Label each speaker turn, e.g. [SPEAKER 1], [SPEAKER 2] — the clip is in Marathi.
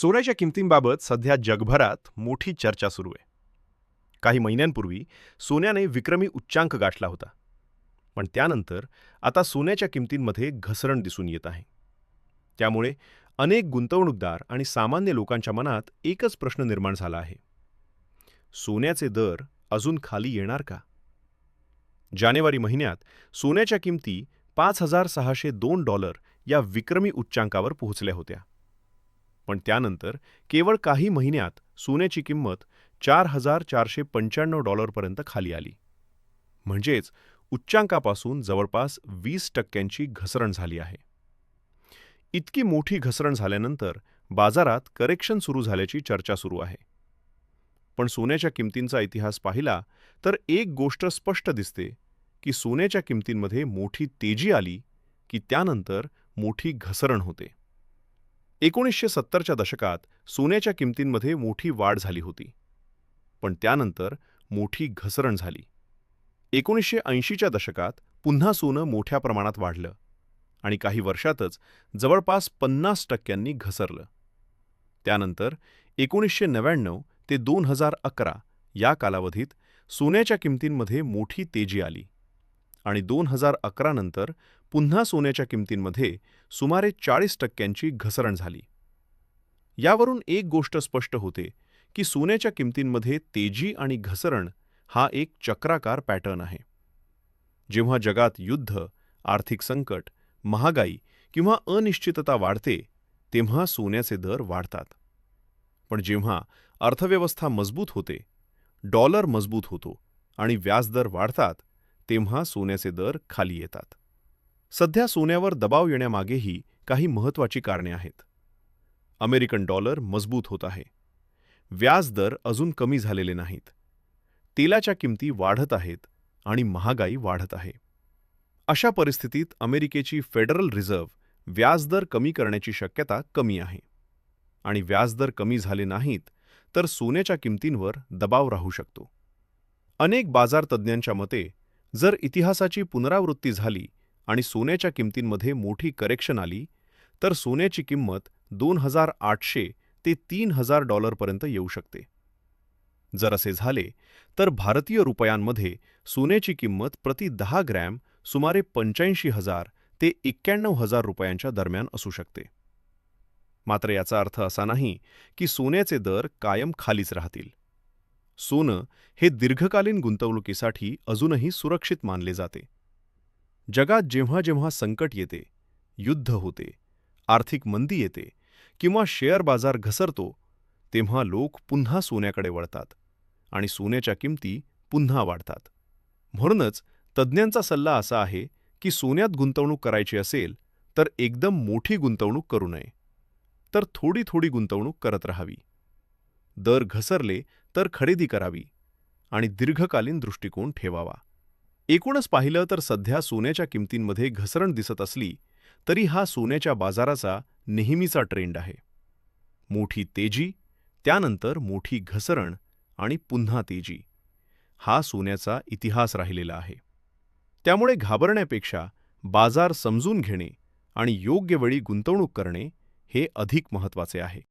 [SPEAKER 1] सोन्याच्या किमतींबाबत सध्या जगभरात मोठी चर्चा सुरू आहे. काही महिन्यांपूर्वी सोन्याने विक्रमी उच्चांक गाठला होता. पण त्यानंतर आता सोन्याच्या किमतींमध्ये घसरण दिसून येत आहे. त्यामुळे अनेक गुंतवणूकदार आणि सामान्य लोकांच्या मनात एकच प्रश्न निर्माण झाला आहे. सोन्याचे दर अजून खाली येणार का? जानेवारी महिन्यात सोन्याच्या किमती $5,602 या विक्रमी उच्चांकावर पोहोचल्या होत्या. पण त्यानंतर केवळ काही महिन्यात सोन्याची किंमत $4,495 पर्यंत खाली आली. म्हणजेच उच्चांकापासून जवळपास 20% घसरण झाली आहे. इतकी मोठी घसरण झाल्यानंतर बाजारात करेक्शन सुरू झाल्याची चर्चा सुरू आहे. पण सोन्याच्या किमतींचा इतिहास पाहिला तर एक गोष्ट स्पष्ट दिसते की सोन्याच्या किमतींमध्ये मोठी तेजी आली की त्यानंतर मोठी घसरण होते. 1970च्या दशकात सोन्याच्या किमतींमध्ये मोठी वाढ झाली होती. पण त्यानंतर मोठी घसरण झाली. 1980च्या दशकात पुन्हा सोनं मोठ्या प्रमाणात वाढलं आणि काही वर्षातच जवळपास 50% घसरलं. त्यानंतर 1999 ते 2011 या कालावधीत सोन्याच्या किमतींमध्ये मोठी तेजी आली आणि 2011 नंतर पुन्हा सोन्याच्या किमतींमध्ये सुमारे 40% घसरण झाली. यावरून एक गोष्ट स्पष्ट होते की सोन्याच्या किमतींमध्ये तेजी आणि घसरण हा एक चक्राकार पॅटर्न आहे. जेव्हा जगात युद्ध, आर्थिक संकट, महागाई किंवा अनिश्चितता वाढते तेव्हा सोन्याचे दर वाढतात. पण जेव्हा अर्थव्यवस्था मजबूत होते, डॉलर मजबूत होतो आणि व्याजदर वाढतात तेव्हा सोन्याचे दर खाली येतात. सध्या सोन्यावर दबाव येण्यामागेही काही महत्त्वाची कारणे आहेत. अमेरिकन डॉलर मजबूत होत आहे. व्याजदर अजून कमी झालेले नाहीत. तेलाच्या किमती वाढत आहेत आणि महागाई वाढत आहे. अशा परिस्थितीत अमेरिकेची फेडरल रिझर्व्ह व्याजदर कमी करण्याची शक्यता कमी आहे. आणि व्याजदर कमी झाले नाहीत तर सोन्याच्या किमतींवर दबाव राहू शकतो. अनेक बाजार तज्ज्ञांच्या मते जर इतिहासाची पुनरावृत्ती झाली आणि सोन्याच्या किमतींमध्ये मोठी करेक्शन आली तर सोन्याची किंमत $2,800 ते $3,000 पर्यंत येऊ शकते. जर असे झाले तर भारतीय रुपयांमध्ये सोन्याची किंमत प्रति 10 ग्रॅम सुमारे 85,000 ते 91,000 रुपयांच्या दरम्यान असू शकते. मात्र याचा अर्थ असा नाही की सोन्याचे दर कायम खालीच राहतील. सोनं हे दीर्घकालीन गुंतवणुकीसाठी अजूनही सुरक्षित मानले जाते. जगात जेव्हा जेव्हा संकट येते, युद्ध होते, आर्थिक मंदी येते किंवा शेअर बाजार घसरतो तेव्हा लोक पुन्हा सोन्याकडे वळतात आणि सोन्याच्या किमती पुन्हा वाढतात. म्हणूनच तज्ज्ञांचा सल्ला असा आहे की सोन्यात गुंतवणूक करायची असेल तर एकदम मोठी गुंतवणूक करू नये, तर थोडी थोडी गुंतवणूक करत राहावी. दर घसरले तर खरेदी करावी आणि दीर्घकालीन दृष्टिकोन ठेवावा. एकूणच पाहिलं तर सध्या सोन्याच्या किमतींमध्ये घसरण दिसत असली तरी हा सोन्याच्या बाजाराचा नेहमीचा ट्रेंड आहे. मोठी तेजी, त्यानंतर मोठी घसरण आणि पुन्हा तेजी, हा सोन्याचा इतिहास राहिलेला आहे. त्यामुळे घाबरण्यापेक्षा बाजार समजून घेणे आणि योग्य वेळी गुंतवणूक करणे हे अधिक महत्त्वाचे आहे.